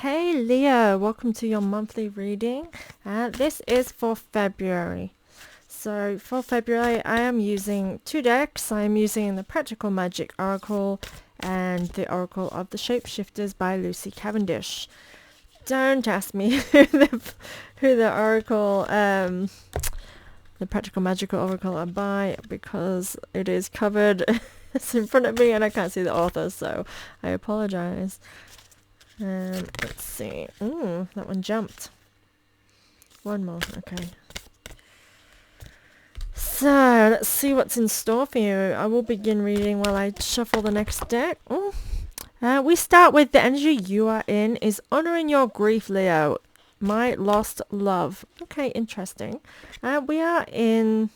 Hey Leo, welcome to your monthly reading. This is for February. So for February, I am using two decks. I am using the Practical Magic Oracle and the Oracle of the Shapeshifters by Lucy Cavendish. Don't ask me who the Oracle, the Practical Magical Oracle are by, because it is covered. It's in front of me and I can't see the author, so I apologize. Let's see. Ooh, that one jumped. One more. Okay. So, let's see what's in store for you. I will begin reading while I shuffle the next deck. Ooh. We start with the energy you are in is honoring your grief, Leo. My lost love. Okay, interesting. We are in...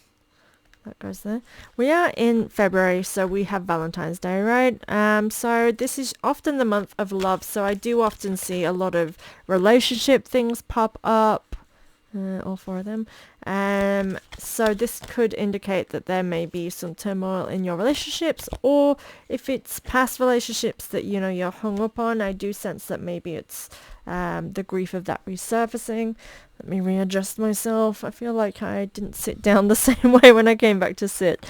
That goes there. We are in February, so we have Valentine's Day, right? So this is often the month of love, so I do often see a lot of relationship things pop up, all four of them. So this could indicate that there may be some turmoil in your relationships, or if it's past relationships that you're hung up on, I do sense that maybe it's the grief of that resurfacing. Let me readjust myself. I feel like I didn't sit down the same way when I came back to sit.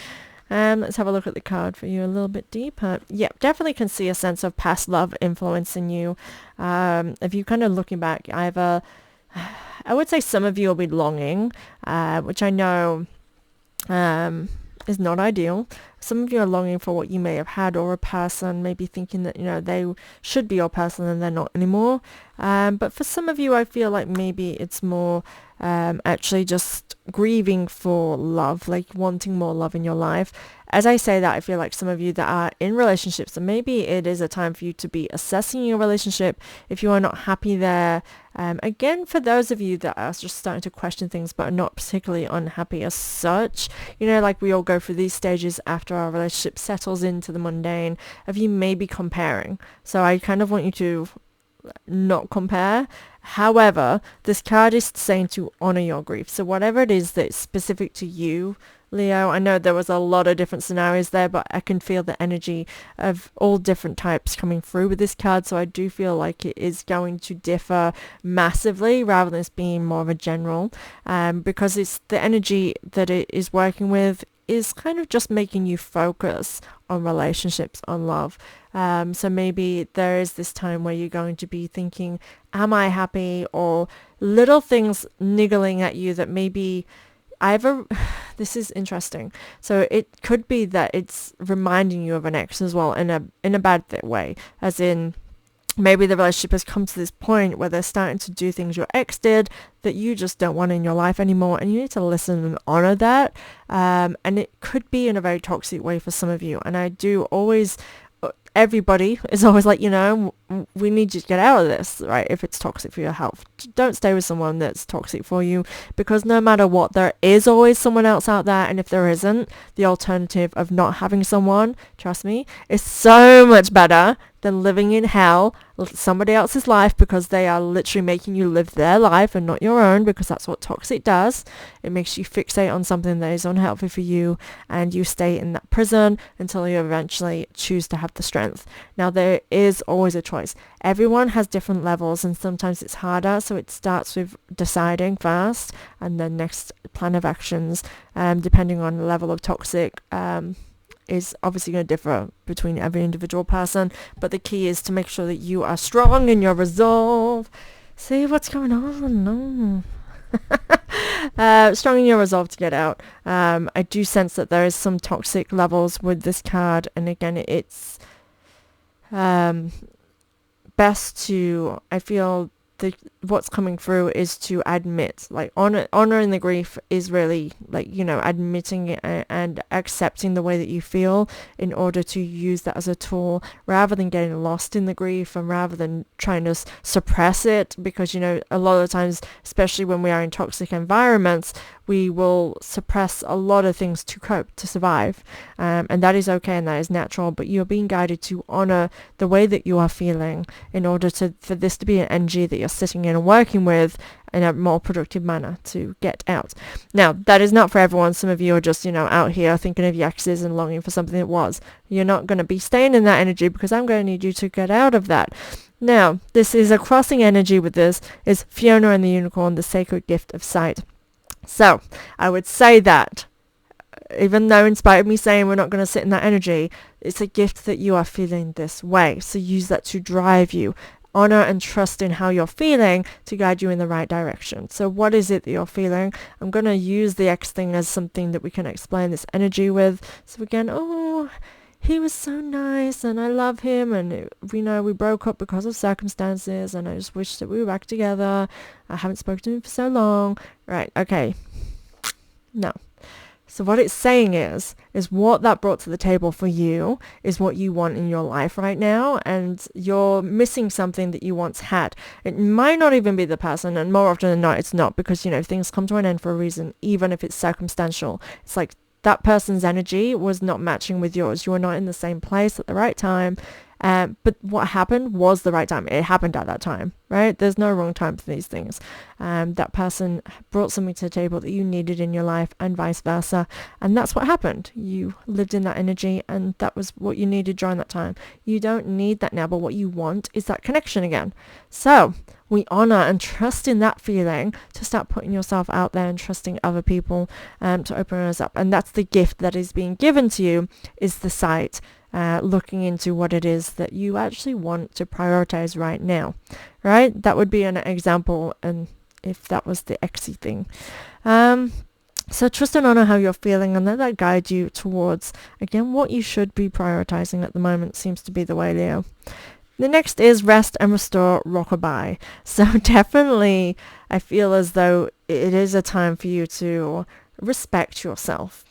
Let's have a look at the card for you a little bit deeper. Yep, definitely can see a sense of past love influencing you. If you kind of looking back, I would say some of you will be longing, which I know is not ideal. Some of you are longing for what you may have had, or a person, maybe thinking that they should be your person and they're not anymore. But for some of you, I feel like maybe it's more actually just grieving for love, like wanting more love in your life. As I say that, I feel like some of you that are in relationships, and maybe it is a time for you to be assessing your relationship if you are not happy there. Again, for those of you that are just starting to question things but are not particularly unhappy as such, like we all go through these stages after our relationship settles into the mundane, of you may be comparing. So I kind of want you to not compare. However, this card is saying to honor your grief. So whatever it is that's specific to you, Leo, I know there was a lot of different scenarios there, but I can feel the energy of all different types coming through with this card. So I do feel like it is going to differ massively rather than this being more of a general, because it's the energy that it is working with is kind of just making you focus on relationships, on love. So maybe there is this time where you're going to be thinking, am I happy? Or little things niggling at you that maybe this is interesting. So it could be that it's reminding you of an ex as well, in a bad way, as in maybe the relationship has come to this point where they're starting to do things your ex did that you just don't want in your life anymore, and you need to listen and honor that. And it could be in a very toxic way for some of you. And I do always... Everybody is always like, we need you to get out of this, right? If it's toxic for your health, don't stay with someone that's toxic for you, because no matter what, there is always someone else out there. And if there isn't, the alternative of not having someone, trust me, is so much better than living in hell, somebody else's life, because they are literally making you live their life and not your own, because that's what toxic does. It makes you fixate on something that is unhealthy for you, and you stay in that prison until you eventually choose to have the strength. Now, there is always a choice. Everyone has different levels, and sometimes it's harder, so it starts with deciding first, and then next plan of actions, depending on the level of toxic, is obviously going to differ between every individual person, but the key is to make sure that you are strong in your resolve. See what's going on? No. Strong in your resolve to get out. I do sense that there is some toxic levels with this card, and again, it's best to, I feel, what's coming through is to admit, like honoring the grief is really like, admitting it and accepting the way that you feel, in order to use that as a tool rather than getting lost in the grief, and rather than trying to suppress it, because a lot of times, especially when we are in toxic environments, we will suppress a lot of things to cope, to survive. And that is okay and that is natural, but you're being guided to honor the way that you are feeling in order for this to be an energy that you're sitting in and working with in a more productive manner to get out. Now, that is not for everyone. Some of you are just, out here thinking of your exes and longing for something that was. You're not going to be staying in that energy because I'm going to need you to get out of that. Now, this is a crossing energy with this, is Fiona and the Unicorn, the sacred gift of sight. So, I would say that, even though in spite of me saying we're not going to sit in that energy, it's a gift that you are feeling this way. So use that to drive you. Honor and trust in how you're feeling to guide you in the right direction. So what is it that you're feeling? I'm going to use the X thing as something that we can explain this energy with. So again, he was so nice and I love him, and we broke up because of circumstances and I just wish that we were back together. I haven't spoken to him for so long. Right, okay. No. So what it's saying is what that brought to the table for you is what you want in your life right now, and you're missing something that you once had. It might not even be the person, and more often than not it's not, because things come to an end for a reason, even if it's circumstantial. It's like that person's energy was not matching with yours. You were not in the same place at the right time. But what happened was the right time. It happened at that time, right? There's no wrong time for these things. That person brought something to the table that you needed in your life, and vice versa. And that's what happened. You lived in that energy, and that was what you needed during that time. You don't need that now, but what you want is that connection again. So we honor and trust in that feeling to start putting yourself out there and trusting other people to open us up. And that's the gift that is being given to you, is the sight. Looking into what it is that you actually want to prioritize right now, right? That would be an example, and if that was the Xy thing. So trust and honor how you're feeling, and let that guide you towards, again, what you should be prioritizing at the moment. Seems to be the way, Leo. The next is rest and restore rockabye. So definitely I feel as though it is a time for you to respect yourself.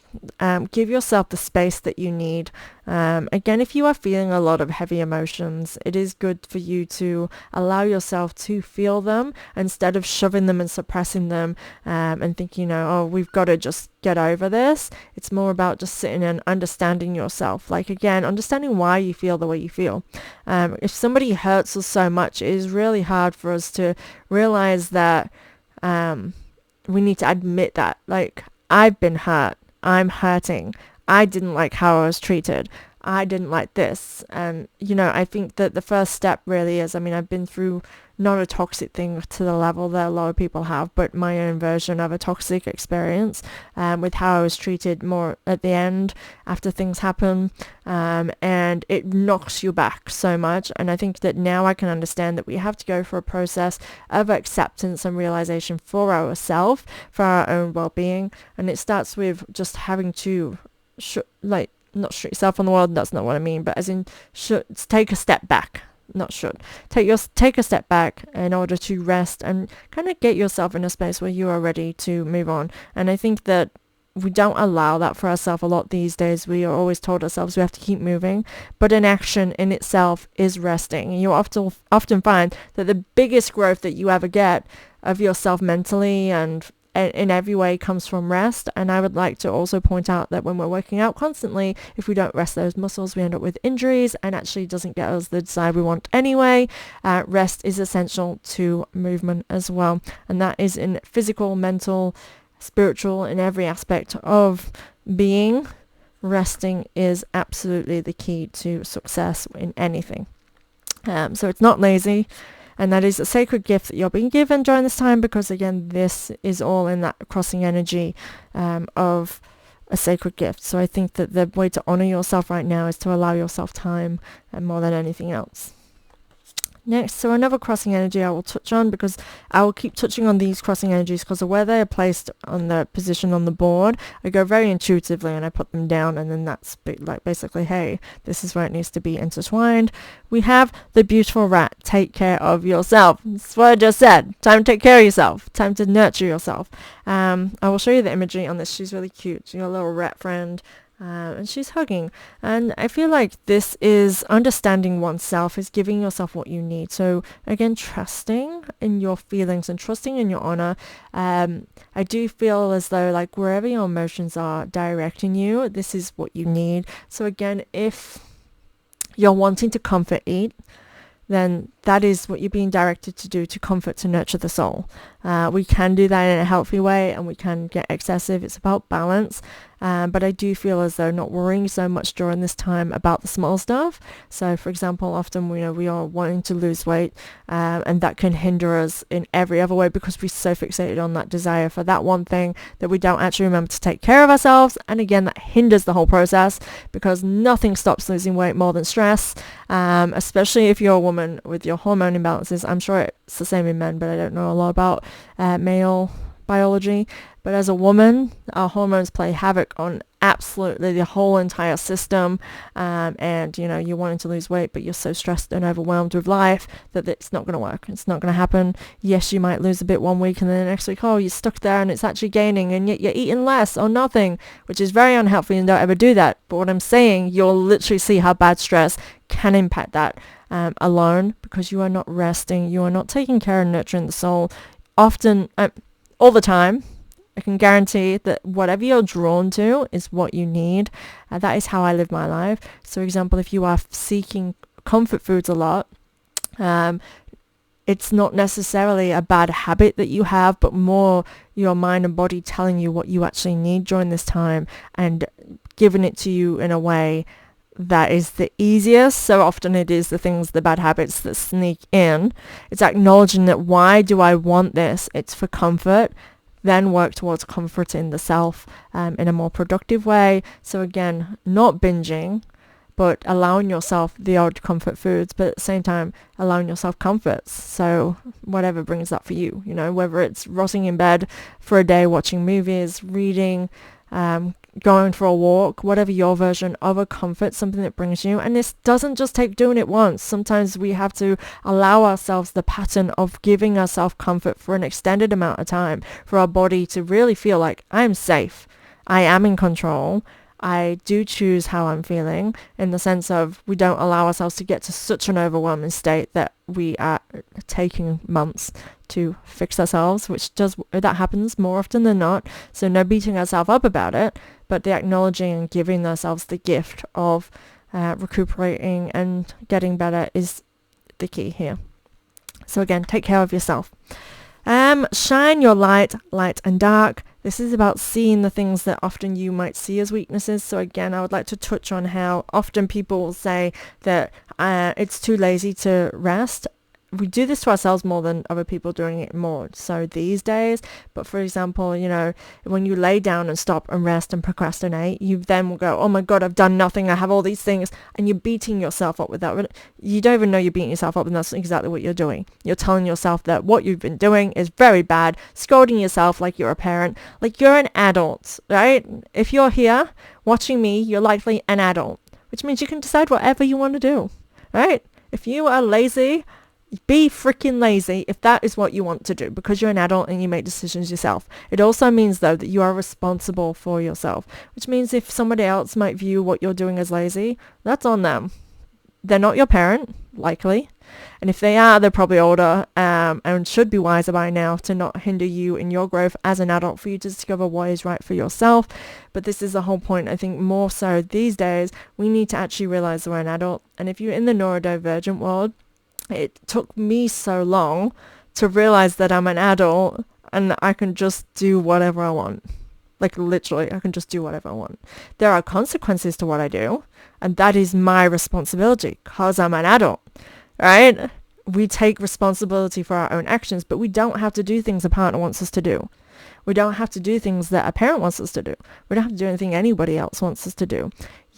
Give yourself the space that you need. Again, if you are feeling a lot of heavy emotions, it is good for you to allow yourself to feel them instead of shoving them and suppressing them and thinking, we've got to just get over this. It's more about just sitting and understanding yourself. Like, again, understanding why you feel the way you feel. If somebody hurts us so much, it is really hard for us to realize that we need to admit that. Like, I've been hurt. I'm hurting. I didn't like how I was treated. I didn't like this. And, I think that the first step really is, I've been through not a toxic thing to the level that a lot of people have, but my own version of a toxic experience with how I was treated more at the end after things happen. And it knocks you back so much. And I think that now I can understand that we have to go through a process of acceptance and realization for ourselves, for our own well-being. And it starts with just having to, not shoot yourself on the world, that's not what I mean, but as in take a step back. Not should. Take a step back in order to rest and kind of get yourself in a space where you are ready to move on. And I think that we don't allow that for ourselves a lot these days. We are always told ourselves we have to keep moving, but inaction in itself is resting. And you often find that the biggest growth that you ever get of yourself mentally and in every way comes from rest. And I would like to also point out that when we're working out constantly, if we don't rest those muscles, we end up with injuries and actually doesn't get us the desire we want anyway. Rest is essential to movement as well, and that is in physical, mental, spiritual, in every aspect of being. Resting is absolutely the key to success in anything. So it's not lazy. And that is a sacred gift that you're being given during this time, because again, this is all in that crossing energy of a sacred gift. So I think that the way to honor yourself right now is to allow yourself time, and more than anything else. Next, so another crossing energy I will touch on, because I will keep touching on these crossing energies because of where they are placed on the position on the board. I go very intuitively and I put them down, and then that's like basically, hey, this is where it needs to be intertwined. We have the beautiful rat. Take care of yourself. That's what I just said. Time to take care of yourself. Time to nurture yourself. I will show you the imagery on this. She's really cute. She's a little rat friend. And she's hugging. And I feel like this is understanding oneself, is giving yourself what you need. So again, trusting in your feelings and trusting in your honor. I do feel as though like wherever your emotions are directing you, this is what you need. So again, if you're wanting to comfort eat, then that is what you're being directed to do, to comfort, to nurture the soul. We can do that in a healthy way, and we can get excessive. It's about balance. But I do feel as though not worrying so much during this time about the small stuff. So, for example, often we are wanting to lose weight, and that can hinder us in every other way because we're so fixated on that desire for that one thing that we don't actually remember to take care of ourselves. And again, that hinders the whole process because nothing stops losing weight more than stress, especially if you're a woman with your hormone imbalances. I'm sure it's the same in men, but I don't know a lot about male biology. But as a woman, our hormones play havoc on absolutely the whole entire system. And, you're wanting to lose weight, but you're so stressed and overwhelmed with life that it's not going to work. It's not going to happen. Yes, you might lose a bit one week and then the next week, you're stuck there and it's actually gaining and yet you're eating less or nothing, which is very unhealthy, and don't ever do that. But what I'm saying, you'll literally see how bad stress can impact that alone, because you are not resting. You are not taking care and nurturing the soul. Often, all the time. I can guarantee that whatever you're drawn to is what you need. That is how I live my life. So, for example, if you are seeking comfort foods a lot, it's not necessarily a bad habit that you have, but more your mind and body telling you what you actually need during this time and giving it to you in a way that is the easiest. So often it is the bad habits that sneak in. It's acknowledging that, why do I want this? It's for comfort. Then work towards comforting the self in a more productive way. So again, not binging, but allowing yourself the odd comfort foods, but at the same time allowing yourself comforts. So whatever brings that for you, whether it's rotting in bed for a day, watching movies, reading, going for a walk, whatever your version of a comfort, something that brings you. And this doesn't just take doing it once. Sometimes we have to allow ourselves the pattern of giving ourselves comfort for an extended amount of time, for our body to really feel like, I'm safe, I am in control, I do choose how I'm feeling, in the sense of we don't allow ourselves to get to such an overwhelming state that we are taking months to fix ourselves, that happens more often than not. So no beating ourselves up about it, but the acknowledging and giving ourselves the gift of recuperating and getting better is the key here. So again, take care of yourself. Shine your light and dark. This is about seeing the things that often you might see as weaknesses. So again, I would like to touch on how often people will say that it's too lazy to rest. We do this to ourselves more than other people doing it more so these days. But for example, when you lay down and stop and rest and procrastinate, you then will go, oh my God, I've done nothing. I have all these things. And you're beating yourself up with that. You don't even know you're beating yourself up, and that's exactly what you're doing. You're telling yourself that what you've been doing is very bad, scolding yourself like you're a parent, like you're an adult, right? If you're here watching me, you're likely an adult, which means you can decide whatever you want to do, right? If you are lazy, be freaking lazy if that is what you want to do, because you're an adult and you make decisions yourself. It also means, though, that you are responsible for yourself, which means if somebody else might view what you're doing as lazy, that's on them. They're not your parent, likely. And if they are, they're probably older and should be wiser by now to not hinder you in your growth as an adult, for you to discover what is right for yourself. But this is the whole point. I think more so these days, we need to actually realize that we're an adult. And if you're in the neurodivergent world, it took me so long to realize that I'm an adult and I can just do whatever I want. Like literally, I can just do whatever I want. There are consequences to what I do, and that is my responsibility because I'm an adult, right? We take responsibility for our own actions, but we don't have to do things a partner wants us to do. We don't have to do things that a parent wants us to do. We don't have to do anything anybody else wants us to do.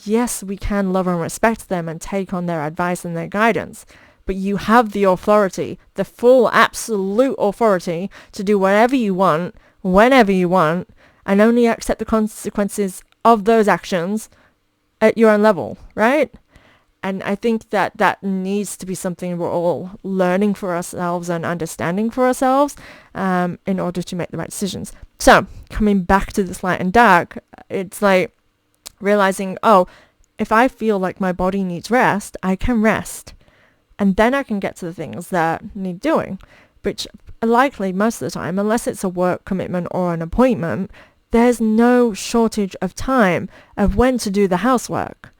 Yes, we can love and respect them and take on their advice and their guidance, but you have the authority, the full absolute authority to do whatever you want, whenever you want, and only accept the consequences of those actions at your own level, right? And I think that needs to be something we're all learning for ourselves and understanding for ourselves in order to make the right decisions. So coming back to this light and dark, it's like, realizing, oh, if I feel like my body needs rest, I can rest. And then I can get to the things that need doing, which likely most of the time, unless it's a work commitment or an appointment, there's no shortage of time of when to do the housework,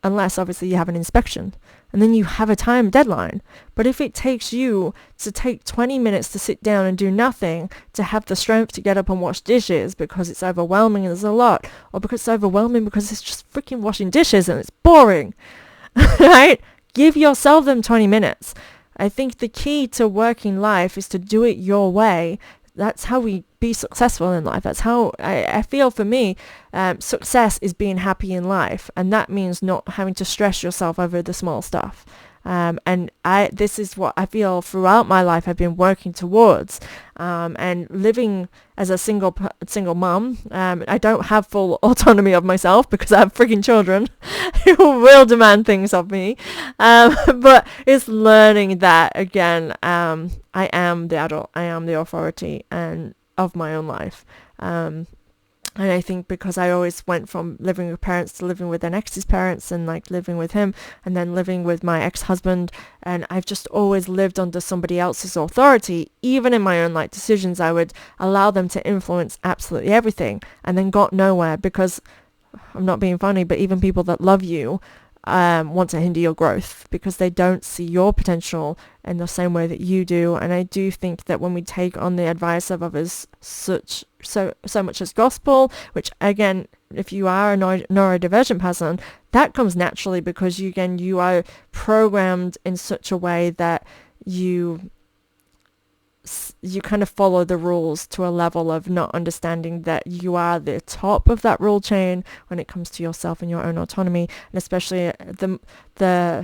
unless obviously you have an inspection. And then you have a time deadline. But if it takes you to take 20 minutes to sit down and do nothing, to have the strength to get up and wash dishes because it's overwhelming and there's a lot, or because it's overwhelming because it's just freaking washing dishes and it's boring, right? Give yourself them 20 minutes. I think the key to working life is to do it your way. That's how we be successful in life. That's how I feel for me, success is being happy in life. And that means not having to stress yourself over the small stuff. And this is what I feel throughout my life I've been working towards. And living as a single mom, I don't have full autonomy of myself because I have freaking children who will demand things of me. But it's learning that, again, I am the adult, I am the authority and of my own life. And I think because I always went from living with parents to living with an ex's parents and like living with him and then living with my ex-husband, and I've just always lived under somebody else's authority. Even in my own like decisions, I would allow them to influence absolutely everything and then got nowhere because, I'm not being funny, but even people that love you want to hinder your growth because they don't see your potential in the same way that you do. And I do think that when we take on the advice of others so much as gospel, which again, if you are a neurodivergent person, that comes naturally because you are programmed in such a way that you kind of follow the rules to a level of not understanding that you are the top of that rule chain when it comes to yourself and your own autonomy, and especially the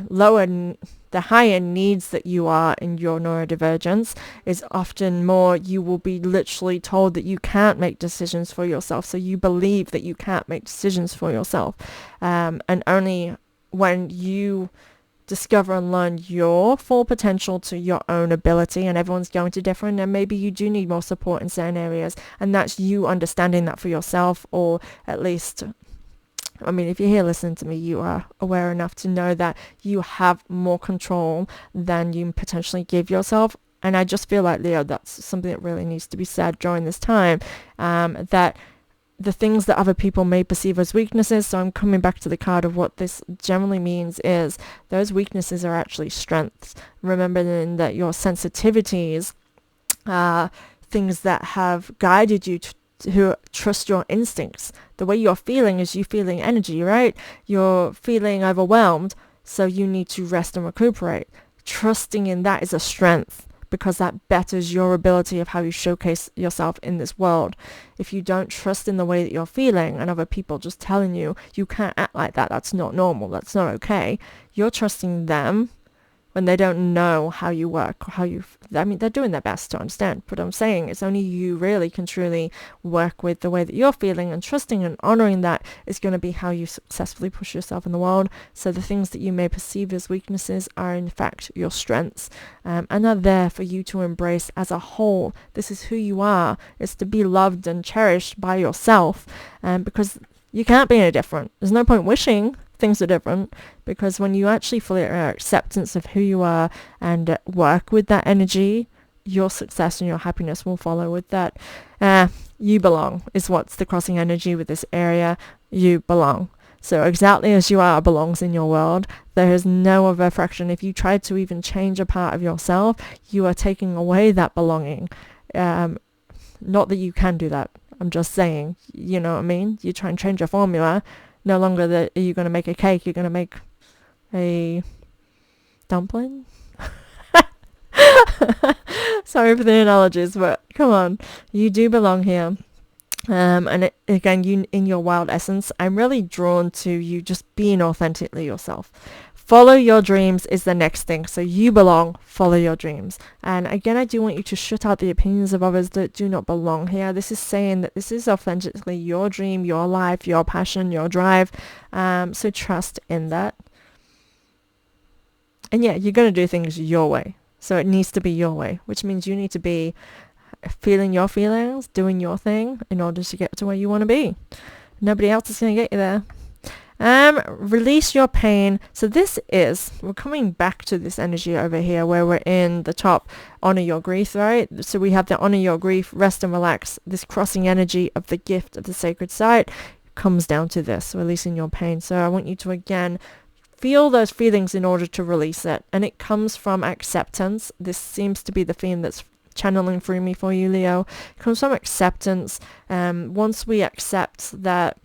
higher needs that you are in your neurodivergence is often more you will be literally told that you can't make decisions for yourself, so you believe that you can't make decisions for yourself, and only when you discover and learn your full potential to your own ability, and everyone's going to different, and maybe you do need more support in certain areas, and that's you understanding that for yourself, or at least, I mean, if you're here listening to me, you are aware enough to know that you have more control than you potentially give yourself. And I just feel like, Leo, that's something that really needs to be said during this time, that the things that other people may perceive as weaknesses, so I'm coming back to the card of what this generally means, is those weaknesses are actually strengths. Remembering that your sensitivities are things that have guided you to trust your instincts. The way you're feeling is you feeling energy, right? You're feeling overwhelmed, so you need to rest and recuperate. Trusting in that is a strength, because that betters your ability of how you showcase yourself in this world. If you don't trust in the way that you're feeling and other people just telling you, you can't act like that, that's not normal, that's not okay, you're trusting them when they don't know how you work, or I mean, they're doing their best to understand, but I'm saying it's only you really can truly work with the way that you're feeling, and trusting and honoring that is going to be how you successfully push yourself in the world. So the things that you may perceive as weaknesses are in fact your strengths, and are there for you to embrace as a whole. This is who you are. It's to be loved and cherished by yourself, because you can't be any different. There's no point wishing things are different, because when you actually fully are acceptance of who you are and work with that energy, your success and your happiness will follow with that. You belong is what's the crossing energy with this area. You belong. So exactly as you are belongs in your world. There is no other fraction. If you try to even change a part of yourself, you are taking away that belonging. Not that you can do that. I'm just saying, you know what I mean? You try and change a formula. No longer are you going to make a cake, you're going to make a dumpling? Sorry for the analogies, but come on, you do belong here. And again, you in your wild essence, I'm really drawn to you just being authentically yourself. Follow your dreams is the next thing. So you belong, follow your dreams. And again, I do want you to shut out the opinions of others that do not belong here. This is saying that this is authentically your dream, your life, your passion, your drive. So trust in that. And yeah, you're going to do things your way. So it needs to be your way, which means you need to be feeling your feelings, doing your thing in order to get to where you want to be. Nobody else is going to get you there. Release your pain. So we're coming back to this energy over here where we're in the top, honor your grief, right? So we have the honor your grief, rest and relax. This crossing energy of the gift of the sacred site comes down to this, releasing your pain. So I want you to again feel those feelings in order to release it. And it comes from acceptance. This seems to be the theme that's channeling through me for you, Leo. It comes from acceptance. Once we accept that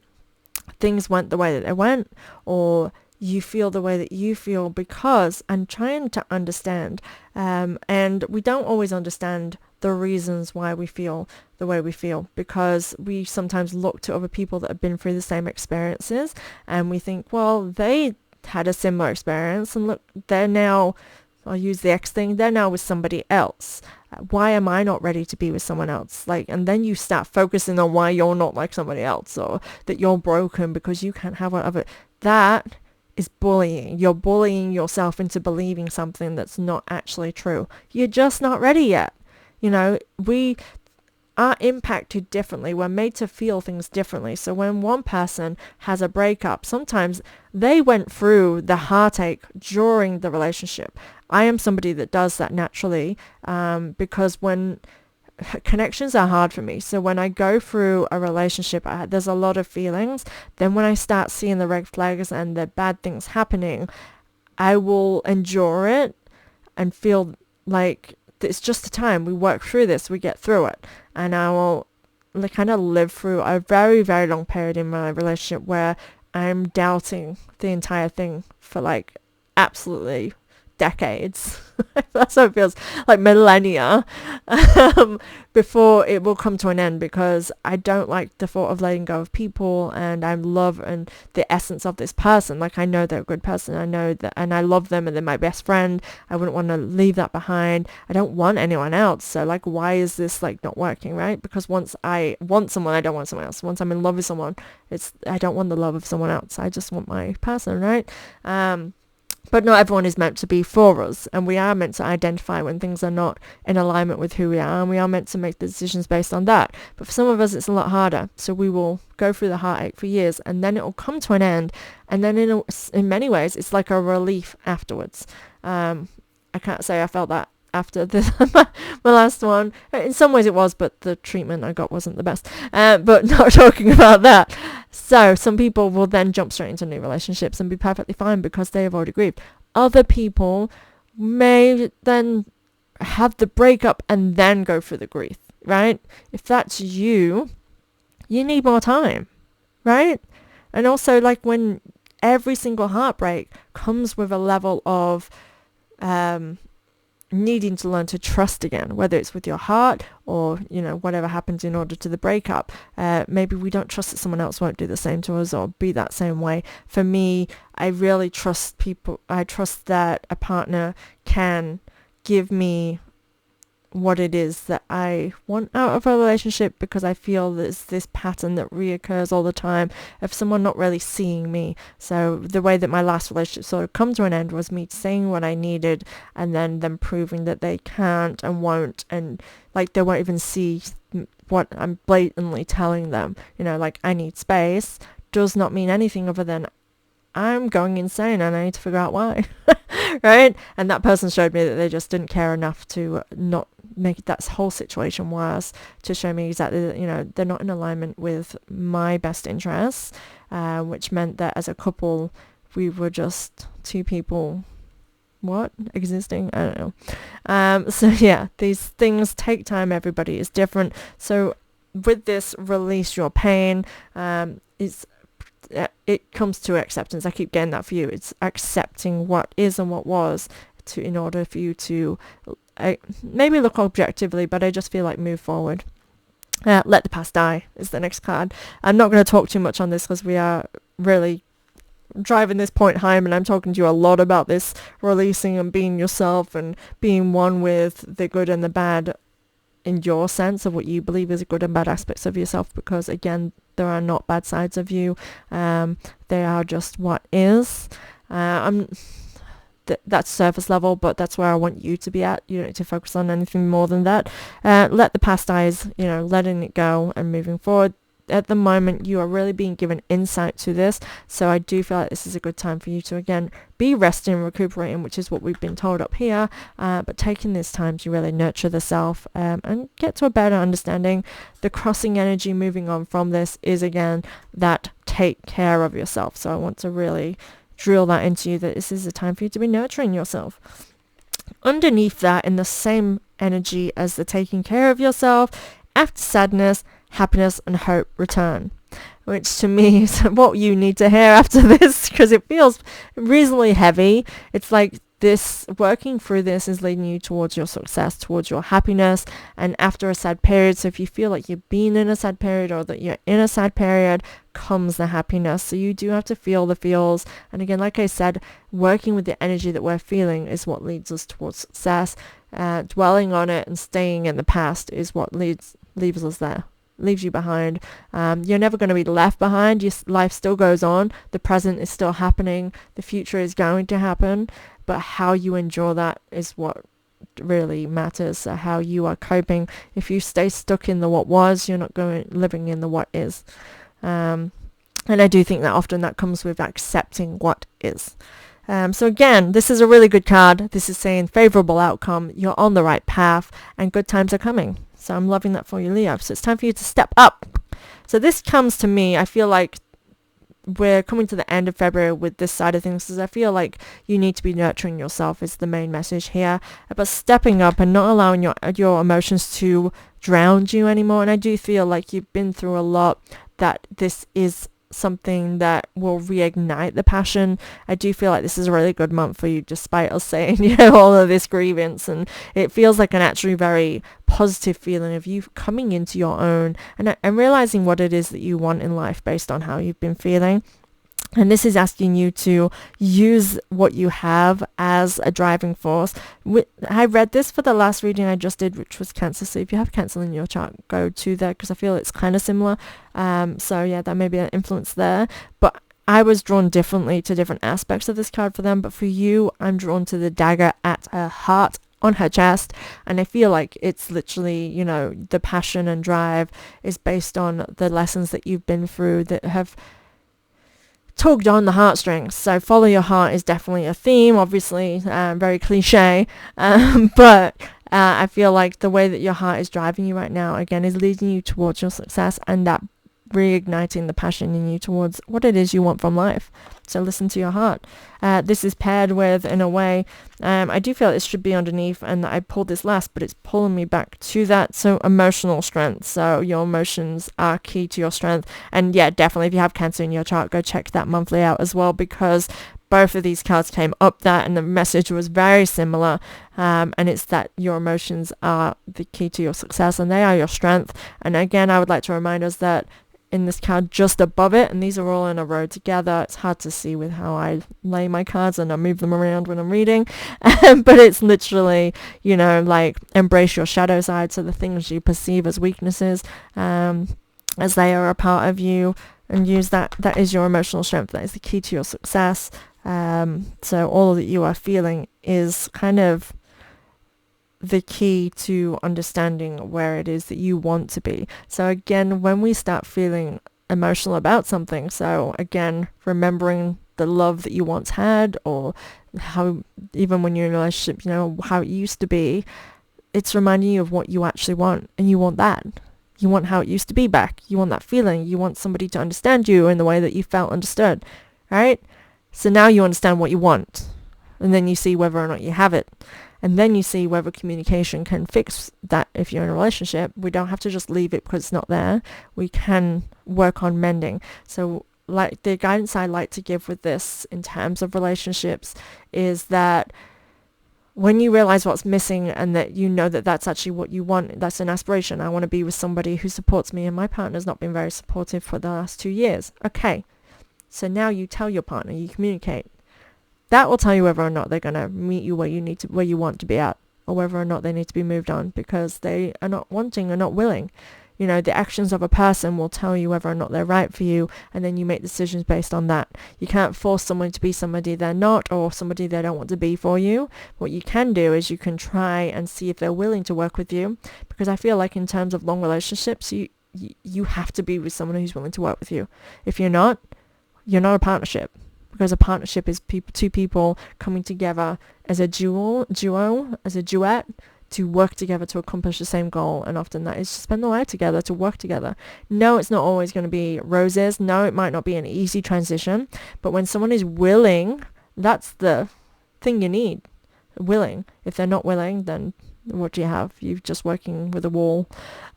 things went the way that they went, or you feel the way that you feel, because I'm trying to understand, and we don't always understand the reasons why we feel the way we feel, because we sometimes look to other people that have been through the same experiences and we think, well, they had a similar experience and look, they're now, I'll use the X thing, they're now with somebody else. Why am I not ready to be with someone else? And then you start focusing on why you're not like somebody else, or that you're broken because you can't have whatever. That is bullying. You're bullying yourself into believing something that's not actually true. You're just not ready yet. We are impacted differently. We're made to feel things differently. So when one person has a breakup, sometimes they went through the heartache during the relationship. I am somebody that does that naturally, because when connections are hard for me. So when I go through a relationship, there's a lot of feelings. Then when I start seeing the red flags and the bad things happening, I will endure it and feel like it's just a time. We work through this, we get through it. And I will kind of live through a very, very long period in my relationship where I'm doubting the entire thing for absolutely decades. That's how it feels, like millennia, before it will come to an end, because I don't like the thought of letting go of people, and I love and the essence of this person. I know they're a good person, I know that, and I love them, and they're my best friend. I wouldn't want to leave that behind. I don't want anyone else. So why is this not working, right? Because once I want someone, I don't want someone else. Once I'm in love with someone, I don't want the love of someone else. I just want my person, right? But not everyone is meant to be for us, and we are meant to identify when things are not in alignment with who we are, and we are meant to make the decisions based on that. But for some of us, it's a lot harder. So we will go through the heartache for years, and then it will come to an end, and then in many ways, it's like a relief afterwards. I can't say I felt that after my last one. In some ways it was, but the treatment I got wasn't the best. But not talking about that. So some people will then jump straight into new relationships and be perfectly fine because they have already grieved. Other people may then have the breakup and then go through the grief, right? If that's you need more time, right? And also when every single heartbreak comes with a level of needing to learn to trust again, whether it's with your heart or whatever happens in order to the breakup. Maybe we don't trust that someone else won't do the same to us or be that same way. For me, I really trust people. I trust that a partner can give me what it is that I want out of a relationship, because I feel there's this pattern that reoccurs all the time of someone not really seeing me. So the way that my last relationship sort of come to an end was me saying what I needed and then them proving that they can't and won't, and they won't even see what I'm blatantly telling them. I need space does not mean anything other than I'm going insane and I need to figure out why. Right? And that person showed me that they just didn't care enough to not make that whole situation worse, to show me exactly that, they're not in alignment with my best interests, which meant that as a couple, we were just two people, existing? I don't know. So yeah, these things take time. Everybody is different. So with this, release your pain, it comes to acceptance. I keep getting that for you. It's accepting what is and what was, in order for you to maybe look objectively, but I just feel like move forward. Let the past die is the next card. I'm not going to talk too much on this because we are really driving this point home, and I'm talking to you a lot about this releasing and being yourself and being one with the good and the bad in your sense of what you believe is good and bad aspects of yourself, because again, there are not bad sides of you. They are just what is. That's surface level, but that's where I want you to be at. You don't need to focus on anything more than that. Let the past die, letting it go and moving forward. at the moment you are really being given insight to this. So I do feel like this is a good time for you to, again, be resting and recuperating, which is what we've been told up here, but taking this time to really nurture the self and get to a better understanding. The crossing energy moving on from this is, again, that take care of yourself. So I want to really drill that into you, that this is a time for you to be nurturing yourself. Underneath that, in the same energy as the taking care of yourself, after sadness, happiness and hope return, which to me is what you need to hear after this, because it feels reasonably heavy. It's like this, working through this is leading you towards your success, towards your happiness, and after a sad period. So if you feel like you've been in a sad period or that you're in a sad period, comes the happiness. So you do have to feel the feels, and again, like I said, working with the energy that we're feeling is what leads us towards success. Dwelling on it and staying in the past is what leaves us there, leaves you behind. You're never going to be left behind. Your life still goes on. The present is still happening. The future is going to happen. But how you endure that is what really matters. So how you are coping. If you stay stuck in the what was, you're not living in the what is. And I do think that often that comes with accepting what is. So again, this is a really good card. This is saying favorable outcome. You're on the right path and good times are coming. So I'm loving that for you, Leo. So it's time for you to step up. So this comes to me, I feel like we're coming to the end of February with this side of things, because I feel like you need to be nurturing yourself is the main message here, but stepping up and not allowing your emotions to drown you anymore. And I do feel like you've been through a lot, that this is something that will reignite the passion. I do feel like this is a really good month for you, despite us saying, all of this grievance, and it feels like an actually very positive feeling of you coming into your own and realizing what it is that you want in life based on how you've been feeling. And this is asking you to use what you have as a driving force. I read this for the last reading I just did, which was Cancer. So if you have Cancer in your chart, go to there, because I feel it's kind of similar. So yeah, that may be an influence there. But I was drawn differently to different aspects of this card for them. But for you, I'm drawn to the dagger at her heart on her chest, and I feel like it's literally, the passion and drive is based on the lessons that you've been through that have tugged on the heartstrings. So follow your heart is definitely a theme, obviously, very cliche, but I feel like the way that your heart is driving you right now, again, is leading you towards your success and that reigniting the passion in you towards what it is you want from life. So listen to your heart. This is paired with, in a way, I do feel it should be underneath, and I pulled this last, but it's pulling me back to that. So emotional strength. So your emotions are key to your strength. And yeah, definitely if you have Cancer in your chart, go check that monthly out as well, because both of these cards came up that, and the message was very similar. And it's that your emotions are the key to your success, and they are your strength. And again, I would like to remind us that in this card just above it, and these are all in a row together, it's hard to see with how I lay my cards and I move them around when I'm reading, but it's literally, like, embrace your shadow side, so the things you perceive as weaknesses, as they are a part of you, and use that is your emotional strength. That is the key to your success. So all that you are feeling is kind of the key to understanding where it is that you want to be. So again, when we start feeling emotional about something, so again, remembering the love that you once had, or how, even when you're in a relationship, how it used to be, it's reminding you of what you actually want, and you want that. You want how it used to be back. You want that feeling. You want somebody to understand you in the way that you felt understood, right? So now you understand what you want, and then you see whether or not you have it. And then you see whether communication can fix that. If you're in a relationship, we don't have to just leave it because it's not there. We can work on mending. So like the guidance I like to give with this in terms of relationships is that when you realize what's missing, and that that that's actually what you want, that's an aspiration. I want to be with somebody who supports me, and my partner's not been very supportive for the last 2 years. Okay, so now you tell your partner, you communicate. That will tell you whether or not they're going to meet you where you want to be at, or whether or not they need to be moved on because they are not wanting or not willing. The actions of a person will tell you whether or not they're right for you, and then you make decisions based on that. You can't force someone to be somebody they're not, or somebody they don't want to be for you. What you can do is you can try and see if they're willing to work with you, because I feel like in terms of long relationships, you have to be with someone who's willing to work with you. If you're not a partnership, because a partnership is two people coming together as a as a duet, to work together to accomplish the same goal. And often that is to spend the life together, to work together. No, it's not always going to be roses. No, it might not be an easy transition. But when someone is willing, that's the thing you need. Willing. If they're not willing, then what do you have? You're just working with a wall.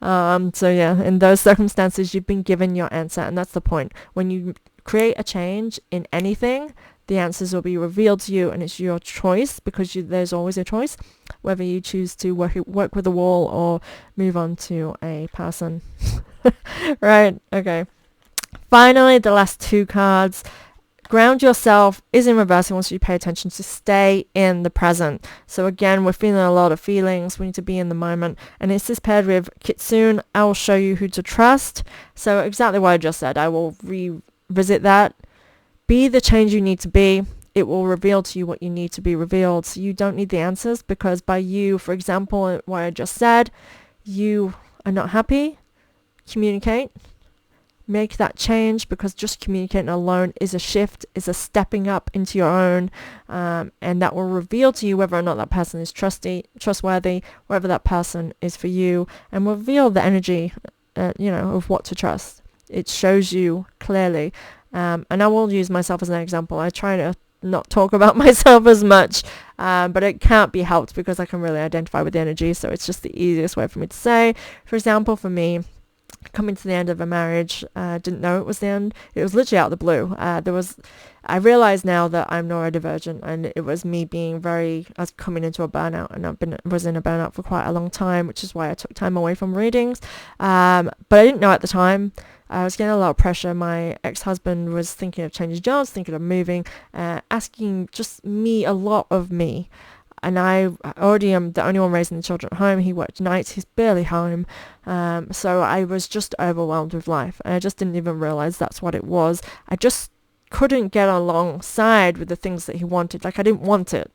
So yeah, in those circumstances, you've been given your answer. And that's the point. When you create a change in anything, the answers will be revealed to you, and it's your choice, because there's always a choice whether you choose to work with a wall or move on to a person. Right, okay. Finally, the last two cards. Ground yourself is in reverse. He wants you to pay attention to stay in the present. So again, we're feeling a lot of feelings. We need to be in the moment. And it's this paired with Kitsune. I will show you who to trust. So exactly what I just said. I will revisit that. Be the change you need to be. It will reveal to you what you need to be revealed. So you don't need the answers, because by you, for example, what I just said, you are not happy. Communicate. Make that change, because just communicating alone is a shift, is a stepping up into your own, and that will reveal to you whether or not that person is trustworthy, whether that person is for you, and will reveal the energy, of what to trust. It shows you clearly. And I will use myself as an example. I try to not talk about myself as much, but it can't be helped, because I can really identify with the energy. So it's just the easiest way for me to say. For example, for me, coming to the end of a marriage, didn't know it was the end. It was literally out of the blue. I realize now that I'm neurodivergent, and it was me being I was coming into a burnout, and was in a burnout for quite a long time, which is why I took time away from readings. But I didn't know at the time. I was getting a lot of pressure. My ex-husband was thinking of changing jobs, thinking of moving, asking just me a lot of me. And I already am the only one raising the children at home. He worked nights. He's barely home. So I was just overwhelmed with life. And I just didn't even realize that's what it was. I just couldn't get alongside with the things that he wanted. Like, I didn't want it.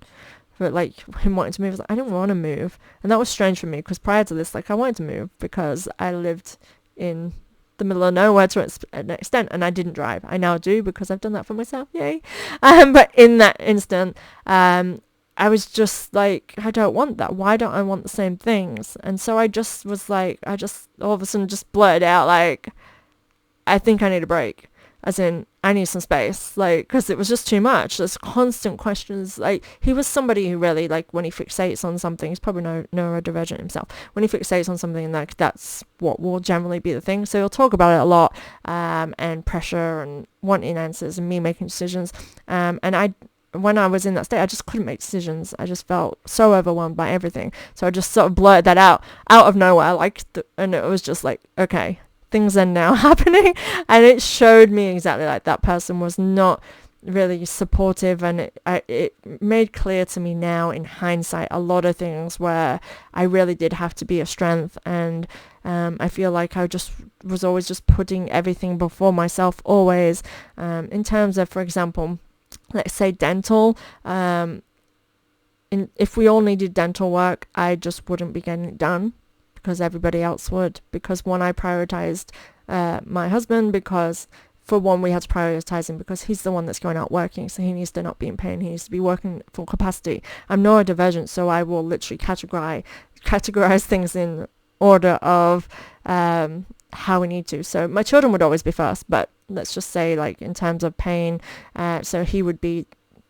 But like him wanting to move, I didn't want to move. And that was strange for me, because prior to this, I wanted to move because I lived in the middle of nowhere to an extent, and I didn't drive. I now do, because I've done that for myself. Yay. But in that instant, I was just like, I don't want that. Why don't I want the same things? And so I just was like, I just all of a sudden just blurted out, like, I think I need a break. As in, I need some space, like, because it was just too much. There's constant questions. Like, he was somebody who really, like, when he fixates on something, he's probably neurodivergent himself. When he fixates on something, like, that's what will generally be the thing. So he'll talk about it a lot, and pressure and wanting answers and me making decisions. When I was in that state, I just couldn't make decisions. I just felt so overwhelmed by everything. So I just sort of blurted that out of nowhere, and it was just like, okay, things are now happening. And it showed me exactly, like, that person was not really supportive, and it made clear to me now in hindsight a lot of things where I really did have to be a strength. And I feel like I just was always just putting everything before myself, always, in terms of, for example, let's say dental. If we all needed dental work, I just wouldn't be getting it done, because everybody else would. Because one, I prioritized my husband, because for one, we had to prioritize him because he's the one that's going out working, so he needs to not be in pain. He needs to be working full capacity. I'm neurodivergent, so I will literally categorize things in order of how we need to. So my children would always be first, but let's just say, like, in terms of pain, so he would be,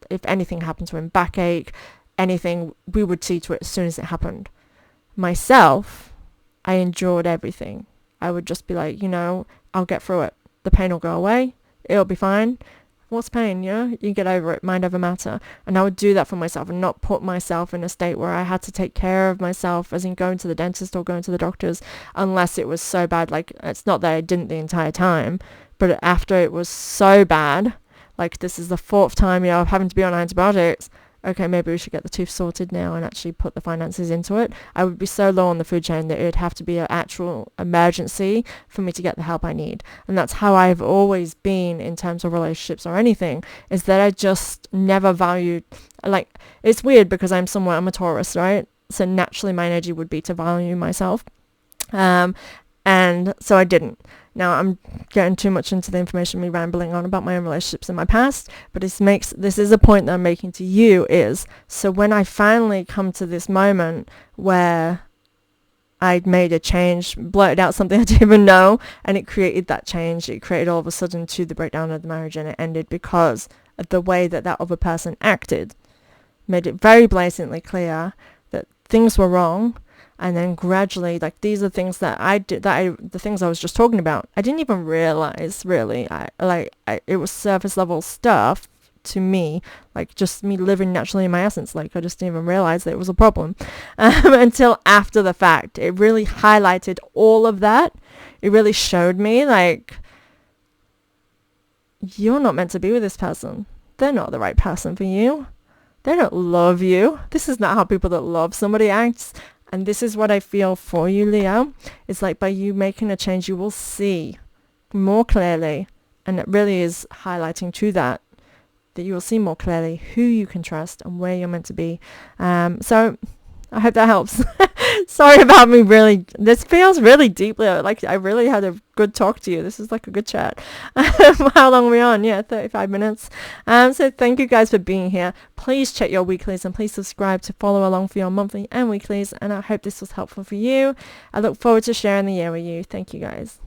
if anything happened to him, backache, anything, we would see to it as soon as it happened. Myself, I endured everything. I would just be like, I'll get through it. The pain will go away. It'll be fine. What's pain? You get over it. Mind over matter. And I would do that for myself and not put myself in a state where I had to take care of myself, as in going to the dentist or going to the doctors, unless it was so bad. Like, it's not that I didn't the entire time, but after it was so bad, like, this is the fourth time, of having to be on antibiotics. Okay, maybe we should get the tooth sorted now and actually put the finances into it. I would be so low on the food chain that it would have to be an actual emergency for me to get the help I need. And that's how I've always been in terms of relationships or anything, is that I just never valued, like, it's weird because I'm a Taurus, right? So naturally my energy would be to value myself. And so I didn't. Now I'm getting too much into the information, me rambling on about my own relationships in my past, but this is a point that I'm making to you is, so when I finally come to this moment where I'd made a change, blurted out something I didn't even know, and it created that change, it created all of a sudden to the breakdown of the marriage, and it ended because of the way that that other person acted. Made it very blatantly clear that things were wrong. And then gradually, like, these are things that I did, the things I was just talking about, I didn't even realize, really. It was surface level stuff to me, like just me living naturally in my essence. Like, I just didn't even realize that it was a problem until after the fact. It really highlighted all of that. It really showed me, like, you're not meant to be with this person. They're not the right person for you. They don't love you. This is not how people that love somebody acts. And this is what I feel for you, Leo. It's like by you making a change, you will see more clearly. And it really is highlighting to that you will see more clearly who you can trust and where you're meant to be. So I hope that helps. Sorry about me this feels really deeply, like I really had a good talk to you. This is like a good chat. How long are we on? Yeah, 35 minutes. So thank you guys for being here. Please check your weeklies and please subscribe to follow along for your monthly and weeklies. And I hope this was helpful for you. I look forward to sharing the year with you. Thank you guys.